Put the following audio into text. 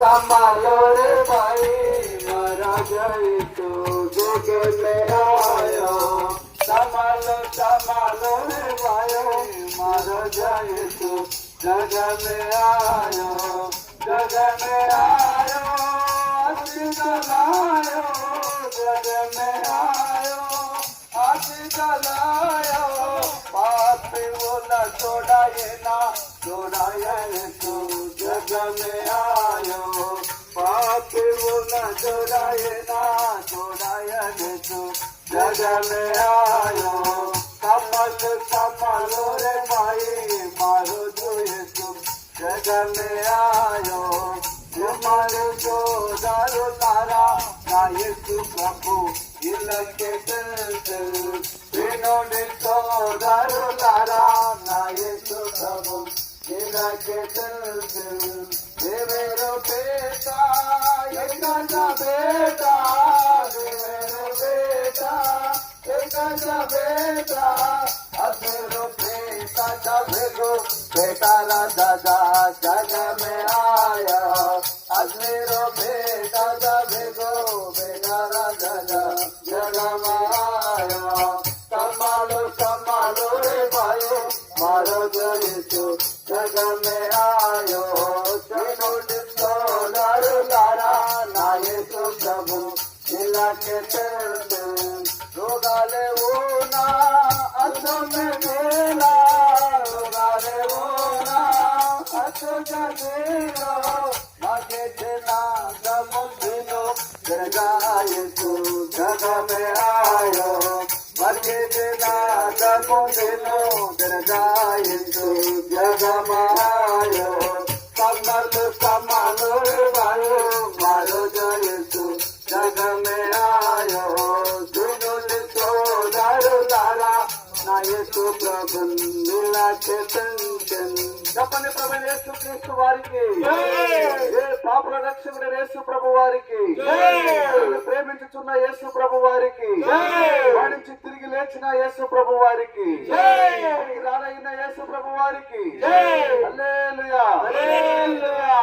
संभालो रे भाई महाराज तो जग में आया। संभालो रे भाई महाराज तो जग में आयो। जग में आयो चलायो। जग में आयो चलायो। पाप बोला छोड़ाए ना छोड़ाए तो जग में आयो। पाप बोला छोड़ाए ना छोड़ाए तो जग में आयो। संभालो रे भाई मारो जो यीशु जग में आयो। मारो जो दारू तारा ना यीशु प्रभु इलके दिल विनोदी तो दारू तारा ना यीशु प्रभु इलके दिल देवेरो बेटा एकाचा बेटा देवेरो बेटा एकाचा बेटा अधेरो बेटा जबेरो बेटा राजा जग में आया। अधेरो बेटा जबेरो बेटा राजा जग में आया। संभालो रे भाई मारो यीशु जग में आयो। सुनो दिलो दारू तारा ना यीशु प्रभु जिला के चलते रोगाले वो ना अतो में मेला। रोगाले वो ना अतो का देलो मागे देना दमुदिनो जगा यीशु जग में आयो। मागे देना दमुदिनो जगा यीशु जग में आयो। संभालो रे भाई मारो यीशु जग में आयो। सुनो लिखो दारू तारा ना यीशु प्रभु लीला के टेंशन చెప్పండి ప్రభు యేసు క్రీస్తు వారికి ఏ పాపల రక్షకుడు యేసు ప్రభు వారికి ప్రేమించుచున్న యేసు ప్రభు వారికి వాడించి తిరిగి లేచిన యేసు ప్రభు వారికి రానైన యేసు ప్రభు వారికి హల్లెలూయా హల్లెలూయా।